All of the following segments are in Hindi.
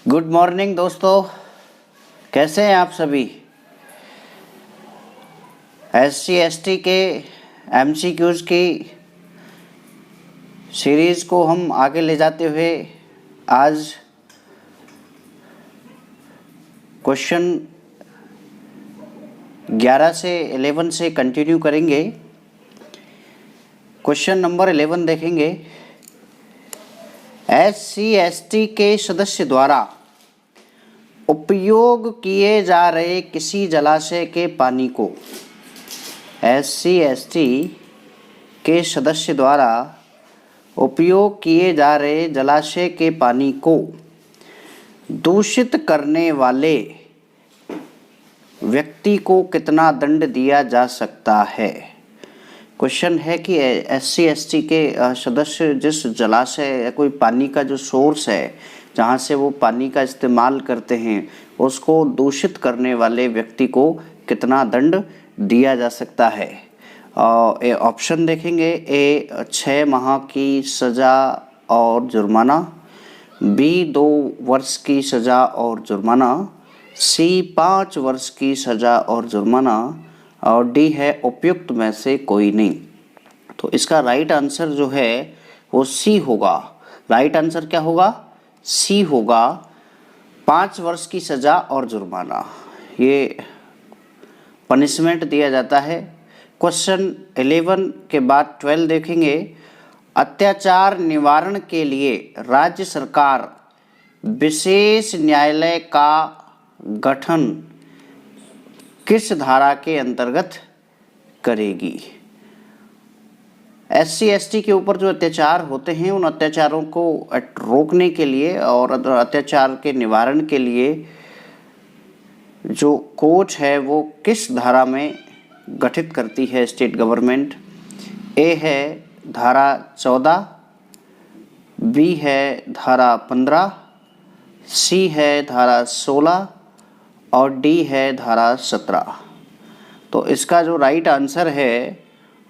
गुड मॉर्निंग दोस्तों, कैसे हैं आप सभी। SC/ST के MCQs की सीरीज़ को हम आगे ले जाते हुए आज क्वेश्चन 11 से 11 से कंटिन्यू करेंगे। क्वेश्चन नंबर 11 देखेंगे। SC/ST के सदस्य द्वारा उपयोग किए जा रहे किसी जलाशय के पानी को SC/ST के सदस्य द्वारा उपयोग किए जा रहे जलाशय के पानी को दूषित करने वाले व्यक्ति को कितना दंड दिया जा सकता है। क्वेश्चन है कि SC/ST के सदस्य जिस जलाशय या कोई पानी का जो सोर्स है जहाँ से वो पानी का इस्तेमाल करते हैं उसको दूषित करने वाले व्यक्ति को कितना दंड दिया जा सकता है। ऑप्शन देखेंगे। A 6 माह की सज़ा और जुर्माना, B 2 वर्ष की सज़ा और जुर्माना, C 5 वर्ष की सज़ा और जुर्माना और D है उपयुक्त में से कोई नहीं। तो इसका राइट आंसर जो है वो C होगा। राइट आंसर क्या होगा? C होगा, 5 वर्ष की सज़ा और जुर्माना, ये पनिशमेंट दिया जाता है। क्वेश्चन 11 के बाद 12 देखेंगे। अत्याचार निवारण के लिए राज्य सरकार विशेष न्यायालय का गठन किस धारा के अंतर्गत करेगी। SC/ST के ऊपर जो अत्याचार होते हैं उन अत्याचारों को रोकने के लिए और अत्याचार के निवारण के लिए जो कोर्ट है वो किस धारा में गठित करती है स्टेट गवर्नमेंट। A है धारा 14, B है धारा 15, C है धारा 16 और D है धारा 17। तो इसका जो राइट आंसर है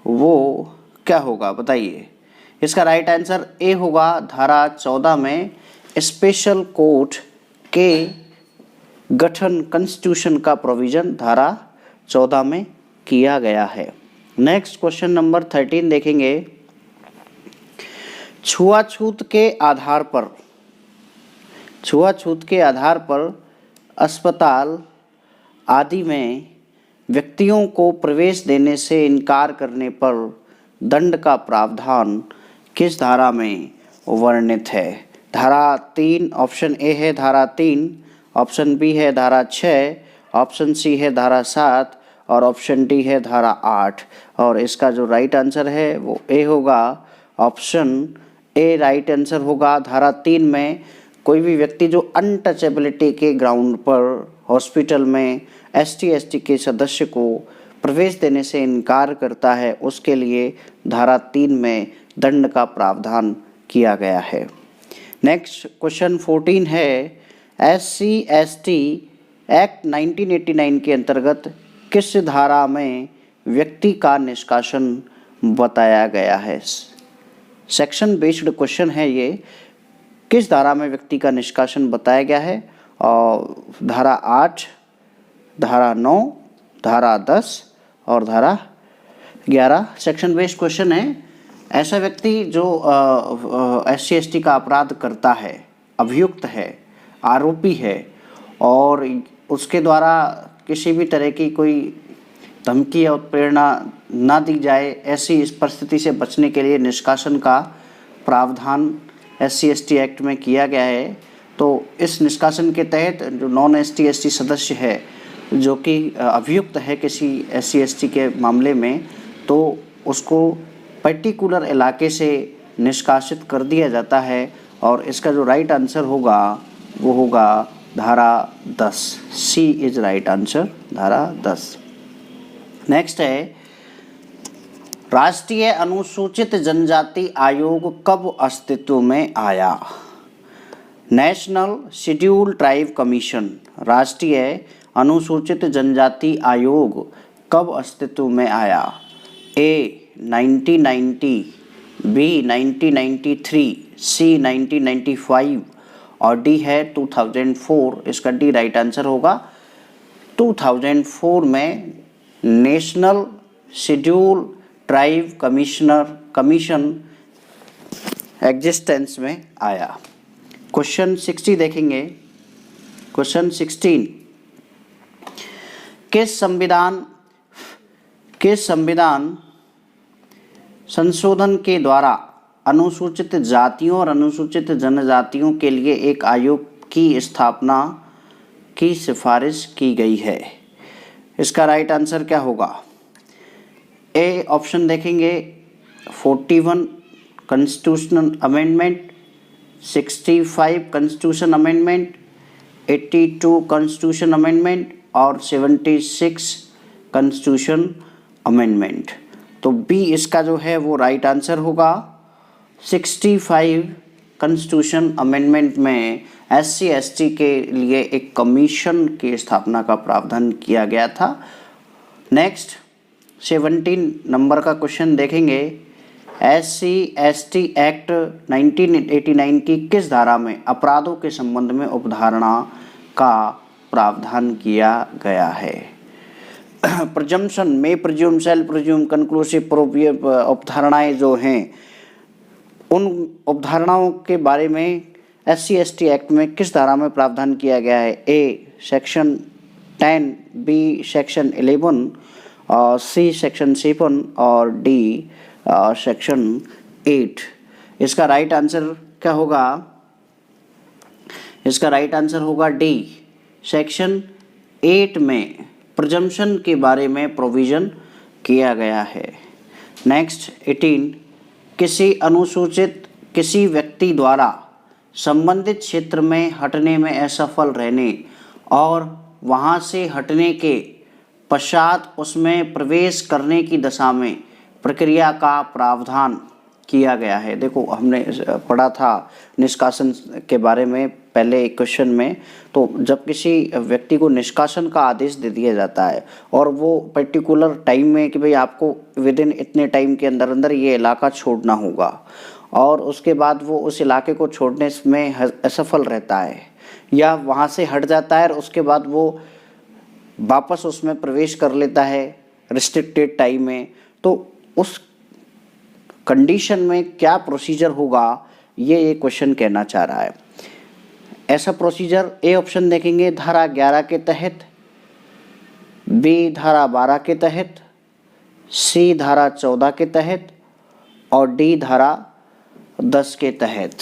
वो क्या होगा बताइए। इसका राइट आंसर A होगा। धारा 14 में स्पेशल कोर्ट के गठन कॉन्स्टिट्यूशन का प्रोविज़न धारा 14 में किया गया है। नेक्स्ट क्वेश्चन नंबर 13 देखेंगे। छुआछूत के आधार पर अस्पताल आदि में व्यक्तियों को प्रवेश देने से इनकार करने पर दंड का प्रावधान किस धारा में वर्णित है। धारा 3, ऑप्शन A है धारा 3, ऑप्शन B है धारा 6, ऑप्शन C है धारा 7 और ऑप्शन D है धारा 8। और इसका जो राइट आंसर है वो A होगा। ऑप्शन A राइट आंसर होगा। धारा 3 में कोई भी व्यक्ति जो अनटचेबिलिटी के ग्राउंड पर हॉस्पिटल में SC/ST के सदस्य को प्रवेश देने से इनकार करता है उसके लिए धारा 3 में दंड का प्रावधान किया गया है। नेक्स्ट क्वेश्चन 14 है। SC/ST एक्ट 1989 के अंतर्गत किस धारा में व्यक्ति का निष्कासन बताया गया है। सेक्शन बेस्ड क्वेश्चन है ये। किस धारा में व्यक्ति का निष्कासन बताया गया है। और धारा 8, धारा 9, धारा 10 और धारा 11 सेक्शन बेस्ड क्वेश्चन है। ऐसा व्यक्ति जो SC/ST का अपराध करता है, अभियुक्त है, आरोपी है और उसके द्वारा किसी भी तरह की कोई धमकी या उत्प्रेरणा ना दी जाए, ऐसी इस परिस्थिति से बचने के लिए निष्कासन का प्रावधान SC/ST एक्ट में किया गया है। तो इस निष्कासन के तहत जो नॉन SC/ST सदस्य है जो कि अभियुक्त है किसी SC/ST के मामले में, तो उसको पर्टिकुलर इलाके से निष्कासित कर दिया जाता है और इसका जो राइट आंसर होगा वो होगा धारा 10। C इज राइट आंसर, धारा 10। नेक्स्ट है। राष्ट्रीय अनुसूचित जनजाति आयोग कब अस्तित्व में आया। नेशनल शेड्यूल ट्राइब कमीशन, राष्ट्रीय अनुसूचित जनजाति आयोग कब अस्तित्व में आया। A 1990, B 1993, C 1995 और डी है 2004, इसका डी राइट आंसर होगा। 2004 में national schedule tribe commission existence में आया। क्वेश्चन 60 देखेंगे। क्वेश्चन 16, किस संविधान संशोधन के द्वारा अनुसूचित जातियों और अनुसूचित जनजातियों के लिए एक आयोग की स्थापना की सिफारिश की गई है? इसका राइट आंसर क्या होगा? ए ऑप्शन देखेंगे 41 constitutional amendment, 65 constitution amendment, 82 constitution amendment और 76 कॉन्स्टिट्यूशन अमेंडमेंट। तो बी इसका जो है वो राइट आंसर होगा। 65 कॉन्स्टिट्यूशन अमेंडमेंट में SC ST के लिए एक कमीशन की स्थापना का प्रावधान किया गया था। नेक्स्ट 17 नंबर का क्वेश्चन देखेंगे। SC ST एक्ट 1989 की किस धारा में अपराधों के संबंध में उपधारणा का प्रावधान किया गया है? Presumption, may presume, shall presume, conclusive proof, ये उपधारणाएं जो हैं, उन उपधारणाओं के बारे में SC ST एक्ट में किस धारा में प्रावधान किया गया है? A section 10, B section 11, C section 7 और डी सेक्शन 8। इसका राइट आंसर क्या होगा? इसका राइट आंसर होगा डी, सेक्शन 8 में प्रजम्पशन के बारे में प्रोविज़न किया गया है। नेक्स्ट 18, किसी व्यक्ति द्वारा संबंधित क्षेत्र में हटने में असफल रहने और वहां से हटने के पश्चात उसमें प्रवेश करने की दशा में प्रक्रिया का प्रावधान किया गया है। देखो हमने पढ़ा था निष्कासन के बारे में पहले एक क्वेश्चन में। तो जब किसी व्यक्ति को निष्कासन का आदेश दे दिया जाता है और वो पर्टिकुलर टाइम में कि भाई आपको विद इन इतने टाइम के अंदर अंदर ये इलाका छोड़ना होगा, और उसके बाद वो उस इलाके को छोड़ने में असफल रहता है या वहाँ से हट जाता है और उसके बाद वो वापस उसमें प्रवेश कर लेता है रिस्ट्रिक्टेड टाइम में, तो उस कंडीशन में क्या प्रोसीजर होगा, ये क्वेश्चन कहना चाह रहा है। ऐसा प्रोसीजर ए ऑप्शन देखेंगे धारा 11 के तहत, बी धारा 12 के तहत, सी धारा 14 के तहत और डी धारा 10 के तहत।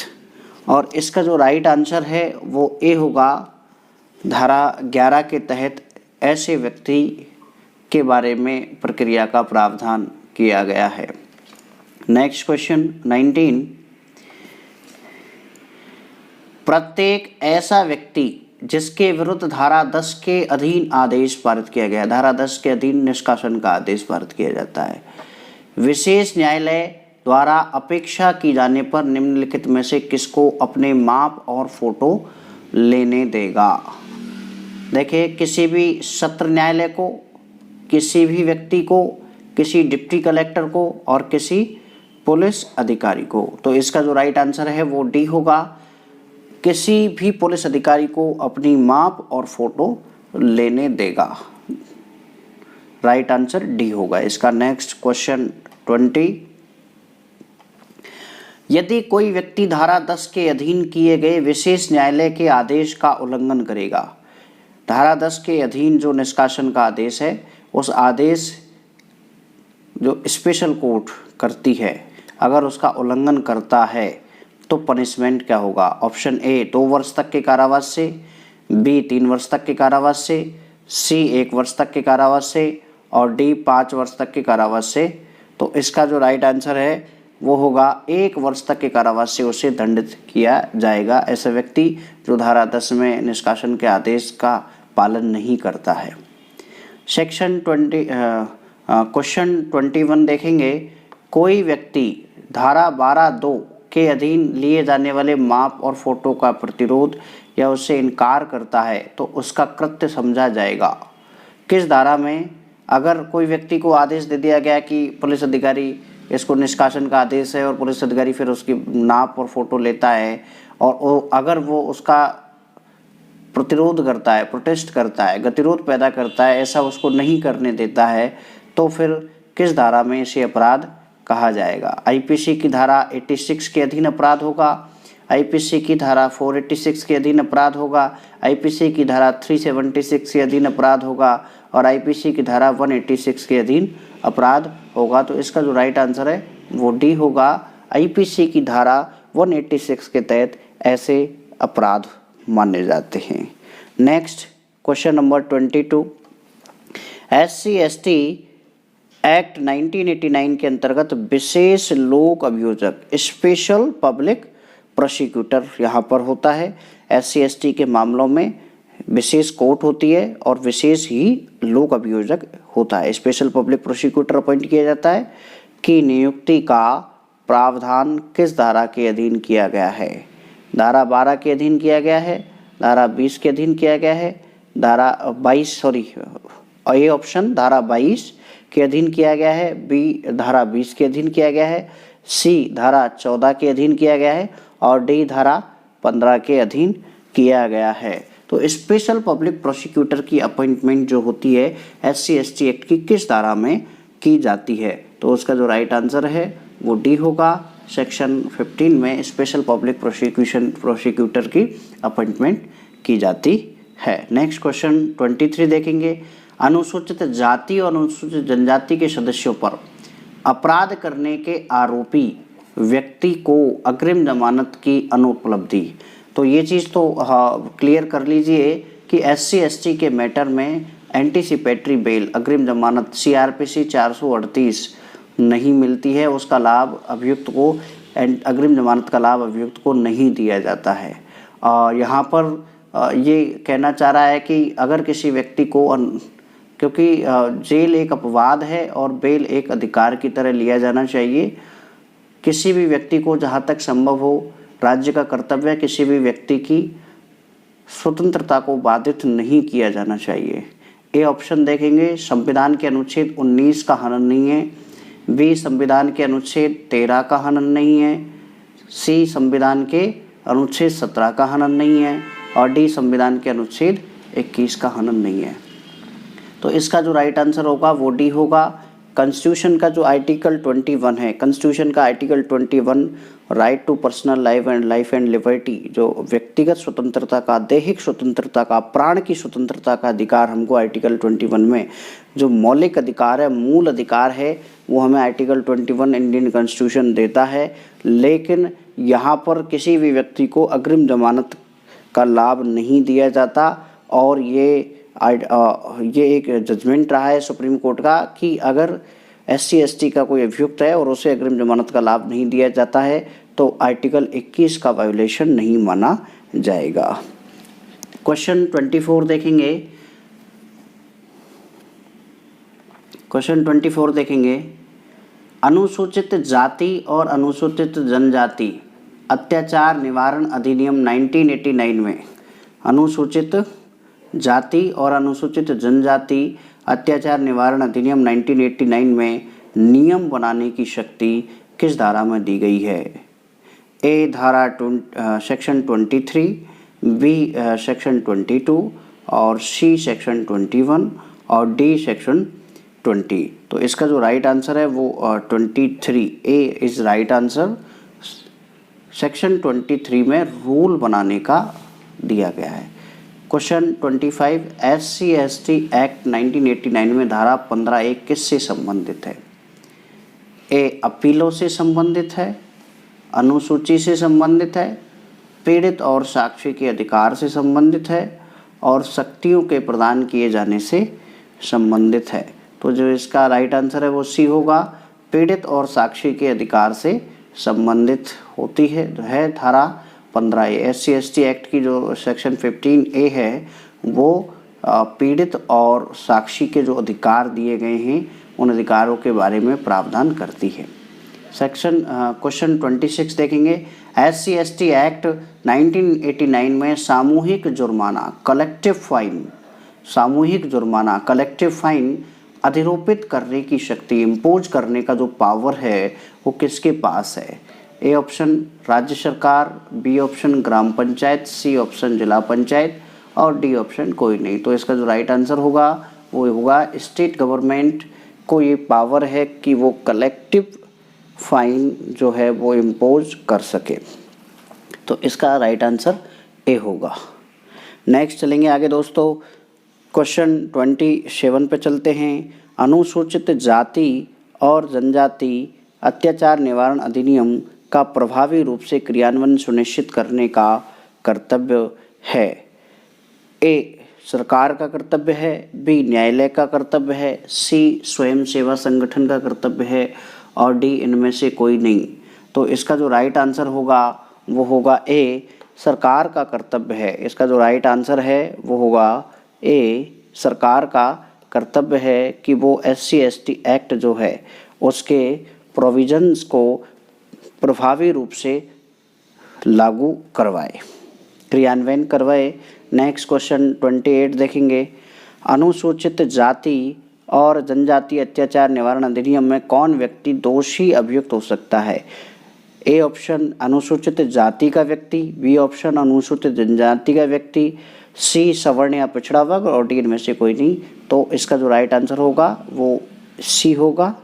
और इसका जो राइट आंसर है वो ए होगा, धारा 11 के तहत ऐसे व्यक्ति के बारे में प्रक्रिया का प्रावधान किया गया है। नेक्स्ट क्वेश्चन 19, प्रत्येक ऐसा व्यक्ति जिसके विरुद्ध धारा 10 के अधीन आदेश पारित किया गया, धारा 10 के अधीन निष्कासन का आदेश पारित किया जाता है, विशेष न्यायालय द्वारा अपेक्षा की जाने पर निम्नलिखित में से किसको अपने माप और फोटो लेने देगा? देखिए, किसी भी सत्र न्यायालय को, किसी भी व्यक्ति को, किसी डिप्टी कलेक्टर को और किसी पुलिस अधिकारी को। तो इसका जो राइट आंसर है वो डी होगा, किसी भी पुलिस अधिकारी को अपनी माप और फोटो लेने देगा। राइट आंसर डी होगा इसका। नेक्स्ट क्वेश्चन 20, यदि कोई व्यक्ति धारा 10 के अधीन किए गए विशेष न्यायालय के आदेश का उल्लंघन करेगा, धारा 10 के अधीन जो निष्कासन का आदेश है, उस आदेश जो स्पेशल कोर्ट करती है, अगर उसका उल्लंघन करता है तो पनिशमेंट क्या होगा? ऑप्शन ए 2 वर्ष तक के कारावास से, बी 3 वर्ष तक के कारावास से, सी 1 वर्ष तक के कारावास से और डी 5 वर्ष तक के कारावास से। तो इसका जो राइट आंसर है वो होगा 1 वर्ष तक के कारावास से उसे दंडित किया जाएगा, ऐसा व्यक्ति जो धारा 10 में निष्कासन के आदेश का पालन नहीं करता है। सेक्शन 20 क्वेश्चन 21 देखेंगे, कोई व्यक्ति धारा 12(2) के अधीन लिए जाने वाले माप और फोटो का प्रतिरोध या उससे इनकार करता है तो उसका कृत्य समझा जाएगा। किस धारा में? अगर कोई व्यक्ति को आदेश दे दिया गया कि पुलिस अधिकारी इसको निष्कासन का आदेश है और पुलिस अधिकारी फिर उसकी नाप और फोटो लेता है और अगर वो उसका प्रतिरोध करता है, प्रोटेस्ट करता है, गतिरोध पैदा करता है, ऐसा उसको नहीं करने देता है, तो फिर किस धारा में इसे अपराध कहा जाएगा? आईपीसी की धारा 86 के अधीन अपराध होगा, आईपीसी की धारा 486 के अधीन अपराध होगा, आईपीसी की धारा 376 के अधीन अपराध होगा और आईपीसी की धारा 186 के अधीन अपराध होगा। तो इसका जो राइट आंसर है वो डी होगा। आईपीसी की धारा 186 के तहत ऐसे अपराध माने जाते हैं। Next question number 22, SC/ST act 1989 के अंतर्गत विशेष लोक अभियोजक स्पेशल पब्लिक प्रोसिक्यूटर यहाँ पर होता है। SC/ST के मामलों में विशेष कोर्ट होती है और विशेष ही लोक अभियोजक होता है। स्पेशल पब्लिक प्रोसिक्यूटर अपॉइंट किया जाता है कि नियुक्ति का प्रावधान किस धारा के अधीन किया गया है? धारा 12 के अधीन किया गया है, धारा 20 के अधीन किया गया है, धारा 22 ए ऑप्शन धारा 22 के अधीन किया गया है, बी धारा 20 के अधीन किया गया है, सी धारा 14 के अधीन किया गया है और डी धारा 15 के अधीन किया गया है। तो स्पेशल पब्लिक प्रोसिक्यूटर की अपॉइंटमेंट जो होती है SC/ST एक्ट की किस धारा में की जाती है? तो उसका जो राइट आंसर है वो डी होगा। सेक्शन 15 में स्पेशल पब्लिक प्रोसिक्यूटर की अपॉइंटमेंट की जाती है। नेक्स्ट क्वेश्चन 23 देखेंगे। अनुसूचित जाति और अनुसूचित जनजाति के सदस्यों पर अपराध करने के आरोपी व्यक्ति को अग्रिम जमानत की अनुपलब्धि। तो ये चीज़ तो क्लियर कर लीजिए कि SC/ST के मैटर में एंटीसिपेटरी बेल अग्रिम जमानत CRPC 438 नहीं मिलती है, उसका लाभ अभियुक्त को अग्रिम जमानत का लाभ अभियुक्त को नहीं दिया जाता है। यहाँ पर ये कहना चाह रहा है कि अगर किसी व्यक्ति को क्योंकि जेल एक अपवाद है और बेल एक अधिकार की तरह लिया जाना चाहिए, किसी भी व्यक्ति को जहाँ तक संभव हो राज्य का कर्तव्य है किसी भी व्यक्ति की स्वतंत्रता को बाधित नहीं किया जाना चाहिए। ए ऑप्शन देखेंगे, संविधान के अनुच्छेद 19 का हनन नहीं है, बी संविधान के अनुच्छेद 13 का हनन नहीं है, सी संविधान के अनुच्छेद 17 का हनन नहीं है और डी संविधान के अनुच्छेद 21 का हनन नहीं है। तो इसका जो राइट आंसर होगा वो डी होगा। कॉन्स्टिट्यूशन का जो आर्टिकल 21 है, कॉन्स्टिट्यूशन का article 21 right to personal life and liberty, जो व्यक्तिगत स्वतंत्रता का, दैहिक स्वतंत्रता का, प्राण की स्वतंत्रता का अधिकार हमको आर्टिकल 21 में जो मौलिक अधिकार है, मूल अधिकार है, वो हमें आर्टिकल 21 इंडियन कॉन्स्टिट्यूशन देता है। लेकिन यहाँ पर किसी भी व्यक्ति को अग्रिम जमानत का लाभ नहीं दिया जाता और ये एक जजमेंट रहा है सुप्रीम कोर्ट का कि अगर SC/ST का कोई अभियुक्त है और उसे अग्रिम जमानत का लाभ नहीं दिया जाता है तो आर्टिकल 21 का वायोलेशन नहीं माना जाएगा। क्वेश्चन 24 देखेंगे। क्वेश्चन 24 देखेंगे। अनुसूचित जाति और अनुसूचित जनजाति अत्याचार निवारण अधिनियम 1989 में अनुसूचित जाति और अनुसूचित जनजाति अत्याचार निवारण अधिनियम 1989 में नियम बनाने की शक्ति किस धारा में दी गई है? ए धारा सेक्शन 23, बी सेक्शन 22 और सी सेक्शन 21 और डी सेक्शन 20। तो इसका जो राइट आंसर है वो 23 ए इज राइट आंसर। सेक्शन 23 में रूल बनाने का दिया गया है। क्वेश्चन 25, SC/ST एक्ट 1989 में धारा 15(1) किससे संबंधित है? ए अपीलों से संबंधित है, अनुसूची से संबंधित है, पीड़ित और साक्षी के अधिकार से संबंधित है और शक्तियों के प्रदान किए जाने से संबंधित है। तो जो इसका राइट आंसर है वो सी होगा, पीड़ित और साक्षी के अधिकार से संबंधित होती है धारा 15(a). SC/ST एक्ट की जो सेक्शन 15(a) है वो पीड़ित और साक्षी के जो अधिकार दिए गए हैं उन अधिकारों के बारे में प्रावधान करती है। क्वेश्चन 26 देखेंगे। SC/ST एक्ट 1989 में सामूहिक जुर्माना कलेक्टिव फाइन अधिरोपित करने की शक्ति, इम्पोज करने का जो पावर है वो किसके पास है? ए ऑप्शन राज्य सरकार, बी ऑप्शन ग्राम पंचायत, सी ऑप्शन जिला पंचायत और डी ऑप्शन कोई नहीं। तो इसका जो राइट आंसर होगा वो होगा स्टेट गवर्नमेंट को ये पावर है कि वो कलेक्टिव फाइन जो है वो इम्पोज कर सके। तो इसका राइट आंसर ए होगा। नेक्स्ट चलेंगे आगे दोस्तों, क्वेश्चन 27 पे चलते हैं। अनुसूचित जाति और जनजाति अत्याचार निवारण अधिनियम का प्रभावी रूप से क्रियान्वयन सुनिश्चित करने का कर्तव्य है। ए सरकार का कर्तव्य है, बी न्यायालय का कर्तव्य है, सी स्वयं सेवा संगठन का कर्तव्य है और डी इनमें से कोई नहीं। तो इसका जो राइट आंसर होगा वो होगा ए सरकार का कर्तव्य है। इसका जो राइट आंसर है वो होगा ए सरकार का कर्तव्य है कि वो SC/ST एक्ट जो है उसके प्रोविजंस को प्रभावी रूप से लागू करवाए, क्रियान्वयन करवाए। नेक्स्ट क्वेश्चन 28 देखेंगे। अनुसूचित जाति और जनजाति अत्याचार निवारण अधिनियम में कौन व्यक्ति दोषी अभियुक्त हो सकता है? ए ऑप्शन अनुसूचित जाति का व्यक्ति, बी ऑप्शन अनुसूचित जनजाति का व्यक्ति, सी सवर्ण या पिछड़ा वर्ग और डी इनमें से कोई नहीं। तो इसका जो राइट आंसर होगा वो सी होगा।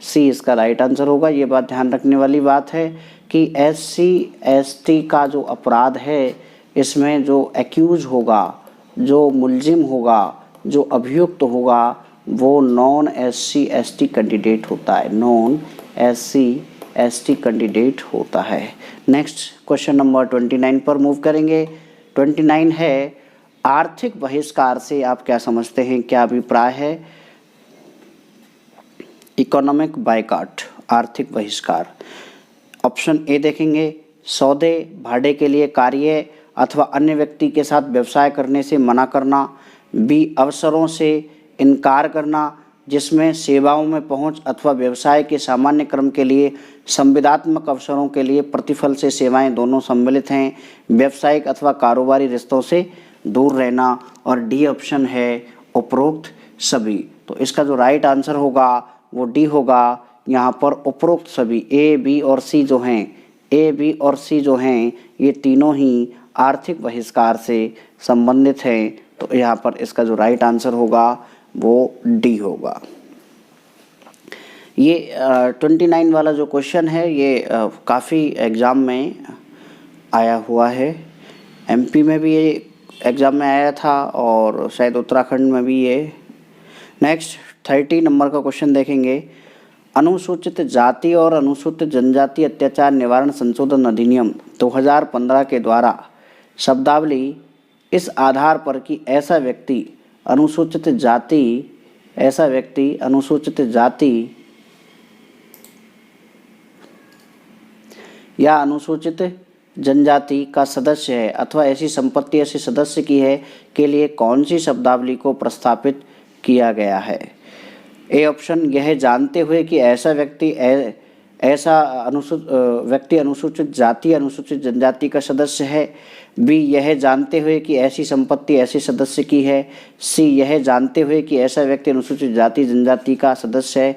सी इसका राइट आंसर होगा। ये बात ध्यान रखने वाली बात है कि SC/ST का जो अपराध है इसमें जो एक्यूज होगा, जो मुलजिम होगा, जो अभियुक्त होगा वो नॉन SC/ST कैंडिडेट होता है, नॉन SC/ST कैंडिडेट होता है। नेक्स्ट क्वेश्चन नंबर 29 पर मूव करेंगे। 29 है आर्थिक बहिष्कार से आप क्या समझते हैं, क्या अभिप्राय है? इकोनॉमिक बायकॉट, आर्थिक बहिष्कार। ऑप्शन ए देखेंगे, सौदे भाड़े के लिए कार्य अथवा अन्य व्यक्ति के साथ व्यवसाय करने से मना करना, बी अवसरों से इनकार करना जिसमें सेवाओं में पहुंच अथवा व्यवसाय के सामान्य क्रम के लिए संविदात्मक अवसरों के लिए प्रतिफल से सेवाएं दोनों सम्मिलित हैं, व्यावसायिक अथवा कारोबारी रिश्तों से दूर रहना और डी ऑप्शन है उपरोक्त सभी। तो इसका जो राइट आंसर होगा वो डी होगा। यहाँ पर उपरोक्त सभी ए बी और सी जो हैं, ए बी और सी जो हैं ये तीनों ही आर्थिक बहिष्कार से संबंधित हैं। तो यहाँ पर इसका जो राइट आंसर होगा वो डी होगा। ये 29 वाला जो क्वेश्चन है ये काफ़ी एग्ज़ाम में आया हुआ है। MP में भी ये एग्ज़ाम में आया था और शायद उत्तराखंड में भी ये। नेक्स्ट 30 नंबर का क्वेश्चन देखेंगे। अनुसूचित जाति और अनुसूचित जनजाति अत्याचार निवारण संशोधन अधिनियम 2015 के द्वारा शब्दावली इस आधार पर कि ऐसा व्यक्ति अनुसूचित जाति या अनुसूचित जनजाति का सदस्य है अथवा ऐसी संपत्ति ऐसे सदस्य की है के लिए कौन सी शब्दावली को प्रस्तावित किया गया है? ए ऑप्शन यह जानते हुए कि ऐसा व्यक्ति अनुसूचित जाति अनुसूचित जनजाति का सदस्य है, बी यह जानते हुए कि ऐसी संपत्ति ऐसे सदस्य की है, सी यह जानते हुए कि ऐसा व्यक्ति अनुसूचित जाति जनजाति का सदस्य है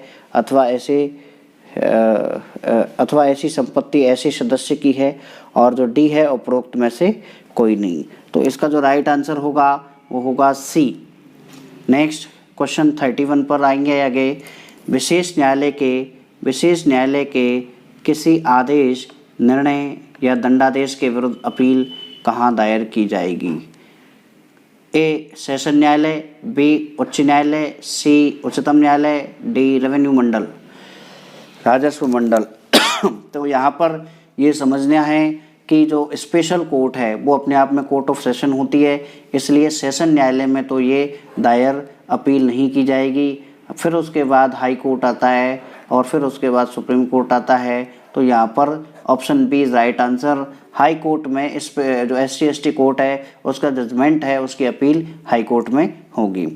अथवा ऐसी संपत्ति ऐसे सदस्य की है और जो डी है उपरोक्त में से कोई नहीं। तो इसका जो राइट आंसर होगा वो होगा सी। नेक्स्ट क्वेश्चन 31 पर आएंगे आगे। विशेष न्यायालय के किसी आदेश, निर्णय या दंडादेश के विरुद्ध अपील कहाँ दायर की जाएगी? ए सेशन न्यायालय, बी उच्च न्यायालय, सी उच्चतम न्यायालय, डी रेवेन्यू मंडल, राजस्व मंडल। तो यहाँ पर ये समझना है कि जो स्पेशल कोर्ट है वो अपने आप में कोर्ट ऑफ सेशन होती है, इसलिए सेशन न्यायालय में तो ये दायर अपील नहीं की जाएगी। फिर उसके बाद हाई कोर्ट आता है और फिर उसके बाद सुप्रीम कोर्ट आता है। तो यहाँ पर option B is right answer. High court में इस पे जो SC/ST कोर्ट है उसका जजमेंट है उसकी अपील हाई कोर्ट में होगी।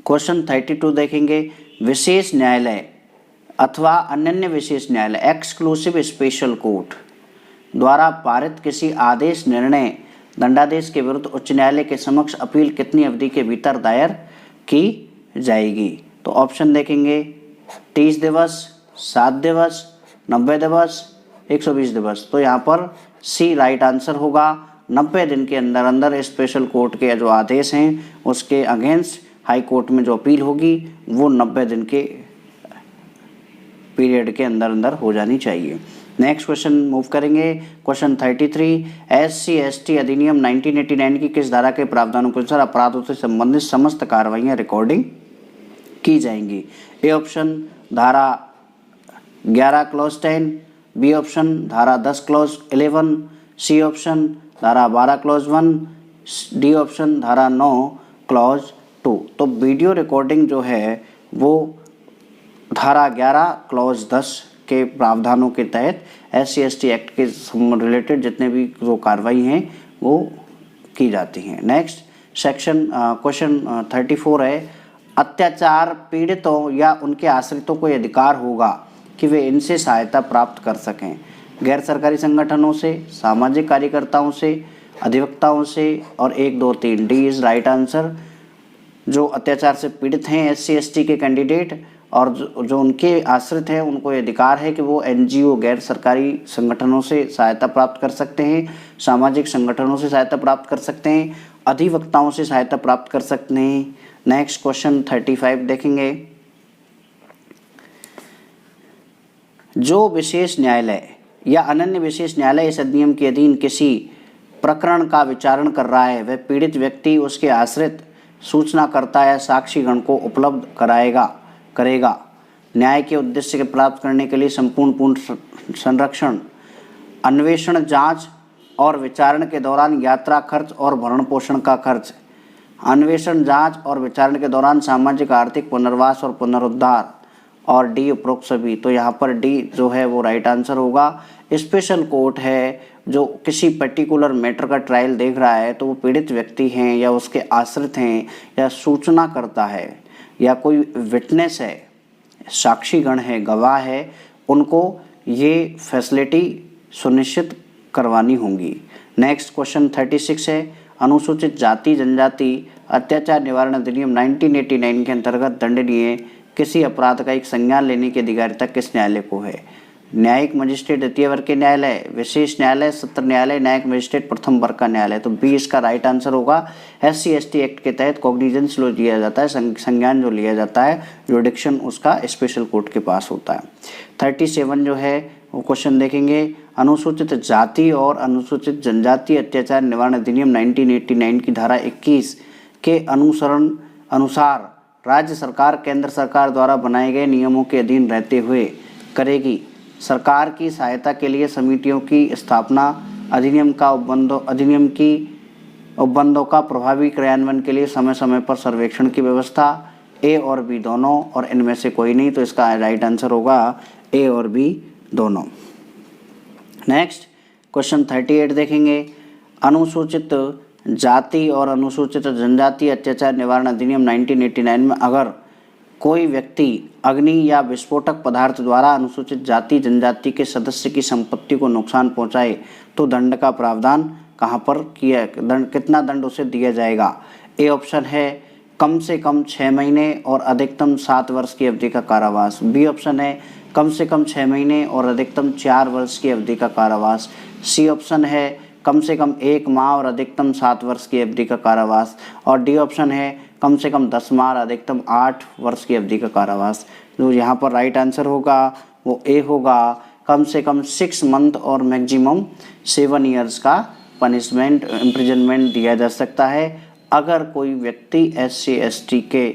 क्वेश्चन 32 देखेंगे। विशेष न्यायालय अथवा अनन्य विशेष न्यायालय एक्सक्लूसिव स्पेशल कोर्ट द्वारा पारित किसी आदेश, निर्णय, दंडादेश के विरुद्ध उच्च न्यायालय के समक्ष अपील कितनी अवधि के भीतर दायर की जाएगी। तो ऑप्शन देखेंगे 30 दिवस, 7 दिवस, 90 दिवस, 120 दिवस। तो यहाँ पर सी राइट आंसर होगा। 90 दिन के अंदर अंदर स्पेशल कोर्ट के जो आदेश हैं उसके अगेंस्ट हाई कोर्ट में जो अपील होगी वो 90 दिन के पीरियड के अंदर अंदर हो जानी चाहिए। नेक्स्ट क्वेश्चन मूव करेंगे। क्वेश्चन 33, SC/ST अधिनियम 1989 की किस धारा के प्रावधानों के अनुसार अपराधों से संबंधित समस्त कार्रवाइयाँ रिकॉर्डिंग की जाएंगी? ए ऑप्शन धारा 11 क्लॉज 10, बी ऑप्शन धारा 10 क्लॉज 11, सी ऑप्शन धारा 12 क्लॉज 1, डी ऑप्शन धारा 9 क्लॉज 2। तो वीडियो रिकॉर्डिंग जो है वो धारा 11 क्लॉज 10 के प्रावधानों के तहत SC/ST एक्ट के रिलेटेड जितने भी जो कार्रवाई हैं वो की जाती हैं। नेक्स्ट सेक्शन क्वेश्चन 34 है, अत्याचार पीड़ितों या उनके आश्रितों को अधिकार होगा कि वे इनसे सहायता प्राप्त कर सकें। गैर सरकारी संगठनों से, सामाजिक कार्यकर्ताओं से, अधिवक्ताओं से और 1, 2, 3 डी इज राइट आंसर। जो अत्याचार से पीड़ित हैं SC/ST के कैंडिडेट और जो उनके आश्रित हैं उनको ये अधिकार है कि वो NGO गैर सरकारी संगठनों से सहायता प्राप्त कर सकते हैं, सामाजिक संगठनों से सहायता प्राप्त कर सकते हैं, अधिवक्ताओं से सहायता प्राप्त कर सकते हैं। नेक्स्ट क्वेश्चन 35 देखेंगे। जो विशेष न्यायालय या अनन्य विशेष न्यायालय इस अधिनियम के अधीन किसी प्रकरण का विचारण कर रहा है, वह पीड़ित व्यक्ति, उसके आश्रित, सूचनाकर्ता या साक्षीगण को उपलब्ध करेगा न्याय के उद्देश्य के प्राप्त करने के लिए संपूर्ण संरक्षण, अन्वेषण, जांच और विचारण के दौरान यात्रा खर्च और भरण पोषण का खर्च, अन्वेषण, जांच और विचारण के दौरान सामाजिक आर्थिक पुनर्वास और पुनरुद्धार, और डी उपरोक्त सभी। तो यहाँ पर डी जो है वो राइट आंसर होगा। स्पेशल कोर्ट है जो किसी पर्टिकुलर मैटर का ट्रायल देख रहा है तो वो पीड़ित व्यक्ति हैं या उसके आश्रित हैं या सूचना करता है या कोई विटनेस है, साक्षीगण है, गवाह है, उनको ये फैसिलिटी सुनिश्चित करवानी होंगी। नेक्स्ट क्वेश्चन 36 है, अनुसूचित जाति जनजाति अत्याचार निवारण अधिनियम 1989 के अंतर्गत दंडनीय किसी अपराध का एक संज्ञान लेने की अधिकारिता किस न्यायालय को है? न्यायिक मजिस्ट्रेट द्वितीय वर्ग के न्यायालय, विशेष न्यायालय, सत्र न्यायालय, न्यायिक मजिस्ट्रेट प्रथम वर्ग का न्यायालय। तो बी इसका राइट आंसर होगा। SC/ST एक्ट के तहत कॉग्निजेंस लो लिया जाता है, संज्ञान जो लिया जाता है, जुडिक्शन उसका स्पेशल कोर्ट के पास होता है। 37 जो है वो क्वेश्चन देखेंगे। अनुसूचित जाति और अनुसूचित जनजाति अत्याचार निवारण अधिनियम 1989 की धारा 21 के अनुसार राज्य सरकार केंद्र सरकार द्वारा बनाए गए नियमों के अधीन रहते हुए करेगी। सरकार की सहायता के लिए समितियों की स्थापना, अधिनियम की उपबंधों का प्रभावी क्रियान्वयन के लिए समय समय पर सर्वेक्षण की व्यवस्था। ए और बी दोनों, और इनमें से कोई नहीं। तो इसका राइट आंसर होगा ए और बी दोनों। नेक्स्ट क्वेश्चन 38 देखेंगे। अनुसूचित जाति और अनुसूचित जनजाति अत्याचार निवारण अधिनियम 1989 में अगर कोई व्यक्ति अग्नि या विस्फोटक पदार्थ द्वारा अनुसूचित जाति जनजाति के सदस्य की संपत्ति को नुकसान पहुंचाए तो दंड का प्रावधान कहां पर किया, कितना दंड उसे दिया जाएगा? ए ऑप्शन है कम से कम 6 महीने और अधिकतम 7 वर्ष की अवधि का कारावास। बी ऑप्शन है कम से कम 6 महीने और अधिकतम 4 वर्ष की अवधि का कारावास। सी ऑप्शन है कम से कम 1 माह और अधिकतम 7 वर्ष की अवधि का कारावास। और डी ऑप्शन है कम से कम 10 माह और अधिकतम 8 वर्ष की अवधि का कारावास। जो यहाँ पर राइट आंसर होगा वो ए होगा, कम से कम 6 मंथ और मैक्सिमम 7 ईयर्स का पनिशमेंट इम्प्रिजनमेंट दिया जा सकता है अगर कोई व्यक्ति SC/ST के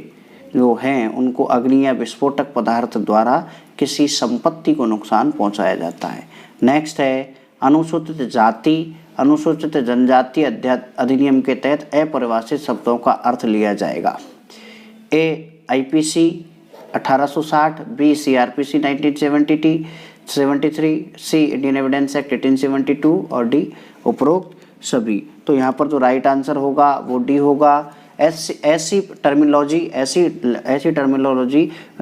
जो हैं उनको अग्नि या विस्फोटक पदार्थ द्वारा किसी संपत्ति को नुकसान पहुंचाया जाता है। नेक्स्ट है अनुसूचित जाति अनुसूचित जनजाति अधिनियम के तहत अपरिभाषित शब्दों का अर्थ लिया जाएगा। ए IPC 1860, बी CRPC 1973, सी इंडियन एविडेंस एक्ट 1872 और डी उपरोक्त सभी। तो यहाँ पर जो राइट आंसर होगा वो डी होगा। ऐसी टर्मिनोलॉजी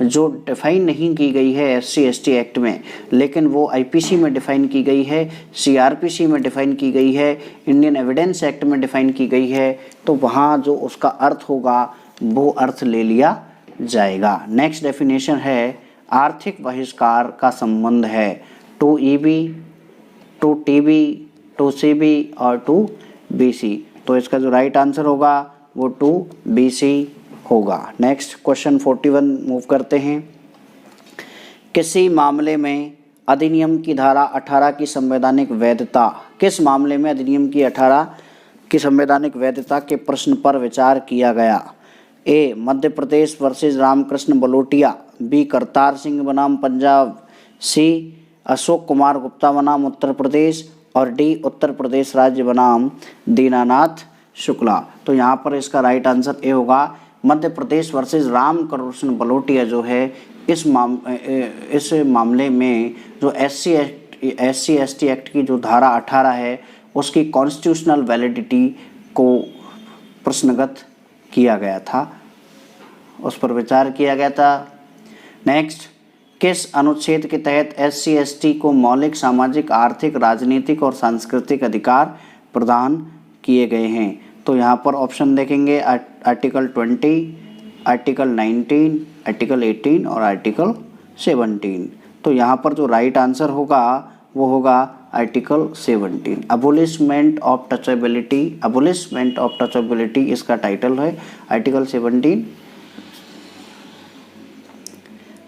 जो डिफाइन नहीं की गई है SC/ST एक्ट में, लेकिन वो IPC में डिफाइन की गई है, CRPC में डिफाइन की गई है, इंडियन एविडेंस एक्ट में डिफाइन की गई है, तो वहाँ जो उसका अर्थ होगा वो अर्थ ले लिया जाएगा। नेक्स्ट डेफिनेशन है आर्थिक बहिष्कार का संबंध है two EB, two TB, two CB और टू बीसी। तो इसका जो राइट आंसर होगा वो टू बीसी होगा। नेक्स्ट क्वेश्चन 41 मूव करते हैं। किसी मामले में अधिनियम की धारा 18 की संवैधानिक वैधता, किस मामले में अधिनियम की 18 की संवैधानिक वैधता के प्रश्न पर विचार किया गया? ए मध्य प्रदेश वर्सेस रामकृष्ण बलोटिया, बी करतार सिंह बनाम पंजाब, सी अशोक कुमार गुप्ता बनाम उत्तर प्रदेश और डी उत्तर प्रदेश राज्य बनाम दीनानाथ शुक्ला। तो यहाँ पर इसका राइट आंसर ए होगा मध्य प्रदेश वर्सेस रामकृष्ण बलोटिया जो है इस मामले में जो एससी एसटी एक्ट की जो धारा 18 है उसकी कॉन्स्टिट्यूशनल वैलिडिटी को प्रश्नगत किया गया था, उस पर विचार किया गया था। नेक्स्ट, किस अनुच्छेद के तहत एससी एसटी को मौलिक सामाजिक आर्थिक राजनीतिक और सांस्कृतिक अधिकार प्रदान किए गए हैं? तो यहाँ पर ऑप्शन देखेंगे आर्टिकल 20, आर्टिकल 19, आर्टिकल 18 और आर्टिकल 17। तो यहाँ पर जो राइट आंसर होगा वो होगा article 17, अबोलिशमेंट of touchability. अबोलिशमेंट of touchability इसका टाइटल है आर्टिकल 17।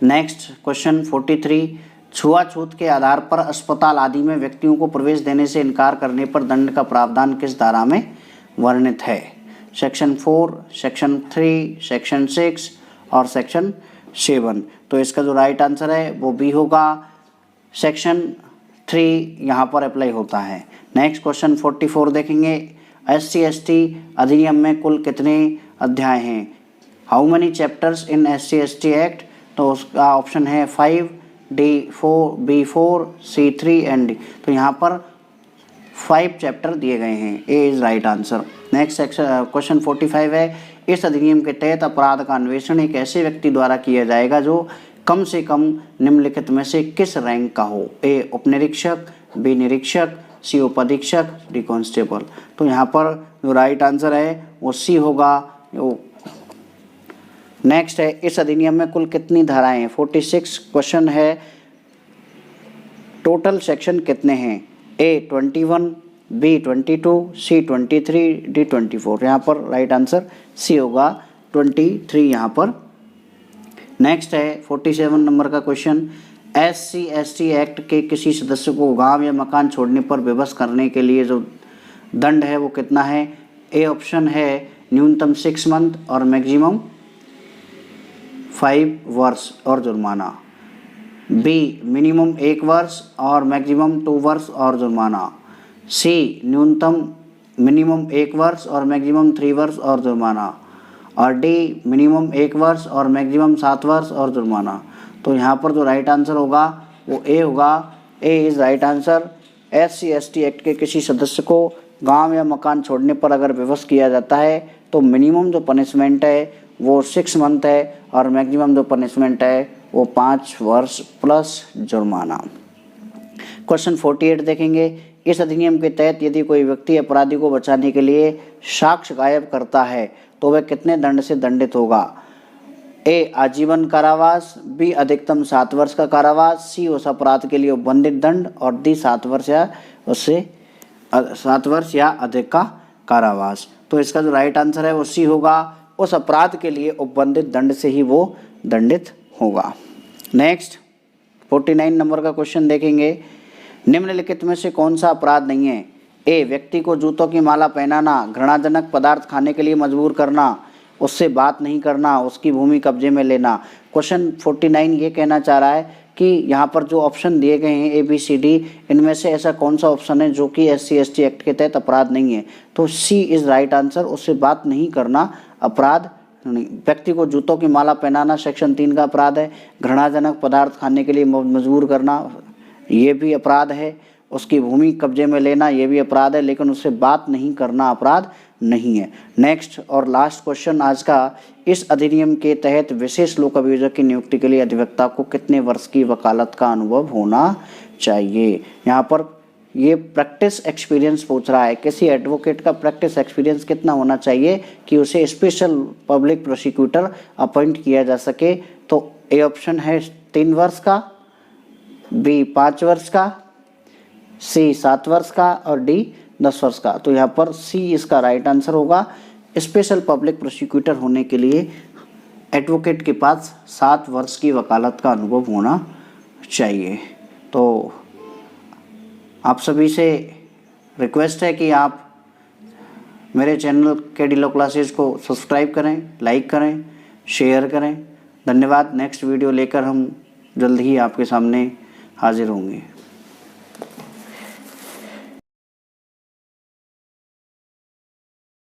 नेक्स्ट क्वेश्चन 43, छुआछूत के आधार पर अस्पताल आदि में व्यक्तियों को प्रवेश देने से इनकार करने पर दंड का प्रावधान किस धारा में वर्णित है? सेक्शन 4, सेक्शन 3, सेक्शन 6 और सेक्शन 7। तो इसका जो राइट आंसर है वो बी होगा, सेक्शन 3 यहाँ पर अप्लाई होता है। नेक्स्ट क्वेश्चन 44 देखेंगे, एससी एसटी अधिनियम में कुल कितने अध्याय हैं? How many chapters in SC ST act? तो उसका ऑप्शन है 5, D4, B4, C3 and D। तो यहाँ पर 5 चैप्टर दिए गए हैं, A is right answer. Next question 45 है, इस अधिनियम के तहत अपराध का अन्वेषण एक ऐसे व्यक्ति द्वारा किया जाएगा जो कम से कम निम्नलिखित में से किस रैंक का हो? ए उपनिरीक्षक, बी निरीक्षक, सी उपाधीक्षक, डी कांस्टेबल। तो यहाँ पर जो राइट आंसर है वो सी होगा। नेक्स्ट है, इस अधिनियम में कुल कितनी धाराएं हैं? 46 क्वेश्चन है, टोटल सेक्शन कितने हैं? ए 21, बी 22, सी 23, डी 24। यहाँ पर राइट आंसर सी होगा 23 यहाँ पर। नेक्स्ट है 47 नंबर का क्वेश्चन, एससी एसटी एक्ट के किसी सदस्य को गांव या मकान छोड़ने पर विवश करने के लिए जो दंड है वो कितना है? ए ऑप्शन है न्यूनतम 6 मंथ और मैक्सिमम 5 वर्ष और जुर्माना, बी मिनिमम 1 वर्ष और मैक्सिमम 2 वर्ष और जुर्माना, सी न्यूनतम मिनिमम 1 वर्ष और मैक्सिमम 3 वर्ष और जुर्माना और डी मिनिमम 1 वर्ष और मैक्सिमम 7 वर्ष और जुर्माना। तो यहाँ पर जो राइट आंसर होगा वो ए होगा, A is right answer. SC ST act के किसी सदस्य को गांव या मकान छोड़ने पर अगर विवश किया जाता है तो मिनिमम जो पनिशमेंट है वो 6 मंथ है और मैक्सिमम जो पनिशमेंट है वो 5 वर्ष प्लस जुर्माना। क्वेश्चन 48 देखेंगे, इस अधिनियम के तहत यदि कोई व्यक्ति अपराधी को बचाने के लिए साक्ष्य गायब करता है तो वह कितने दंड से दंडित होगा? ए आजीवन कारावास, बी अधिकतम 7 वर्ष का कारावास, सी उस अपराध के लिए उपबंधित दंड और डी 7 वर्ष या उससे 7 वर्ष या अधिक का कारावास। तो इसका जो राइट आंसर है वो सी होगा, उस अपराध के लिए उपबंधित दंड से ही वो दंडित होगा। नेक्स्ट 49 नंबर का क्वेश्चन देखेंगे, निम्नलिखित में से कौन सा अपराध नहीं है? ए व्यक्ति को जूतों की माला पहनाना, घृणाजनक पदार्थ खाने के लिए मजबूर करना, उससे बात नहीं करना, उसकी भूमि कब्जे में लेना। क्वेश्चन 49 ये कहना चाह रहा है कि यहाँ पर जो ऑप्शन दिए गए हैं ए बी सी डी, इनमें से ऐसा कौन सा ऑप्शन है जो कि एससी एसटी एक्ट के तहत अपराध नहीं है? तो सी इज़ राइट आंसर, उससे बात नहीं करना अपराध नहीं। व्यक्ति को जूतों की माला पहनाना सेक्शन 3 का अपराध है, घृणाजनक पदार्थ खाने के लिए मजबूर करना ये भी अपराध है, उसकी भूमि कब्जे में लेना ये भी अपराध है, लेकिन उससे बात नहीं करना अपराध नहीं है। नेक्स्ट और लास्ट क्वेश्चन आज का, इस अधिनियम के तहत विशेष लोक अभियोजक की नियुक्ति के लिए अधिवक्ता को कितने वर्ष की वकालत का अनुभव होना चाहिए? यहाँ पर ये प्रैक्टिस एक्सपीरियंस पूछ रहा है, किसी एडवोकेट का प्रैक्टिस एक्सपीरियंस कितना होना चाहिए कि उसे स्पेशल पब्लिक प्रोसिक्यूटर अपॉइंट किया जा सके। तो ए ऑप्शन है 3 वर्ष का, बी 5 वर्ष का, सी 7 वर्ष का और डी 10 वर्ष का। तो यहाँ पर सी इसका राइट आंसर होगा। स्पेशल पब्लिक प्रोसिक्यूटर होने के लिए एडवोकेट के पास 7 वर्ष की वकालत का अनुभव होना चाहिए। तो आप सभी से रिक्वेस्ट है कि आप मेरे चैनल केडी लॉ क्लासेस को सब्सक्राइब करें, लाइक करें, शेयर करें। धन्यवाद। नेक्स्ट वीडियो लेकर हम जल्द ही आपके सामने हाजिर होंगे।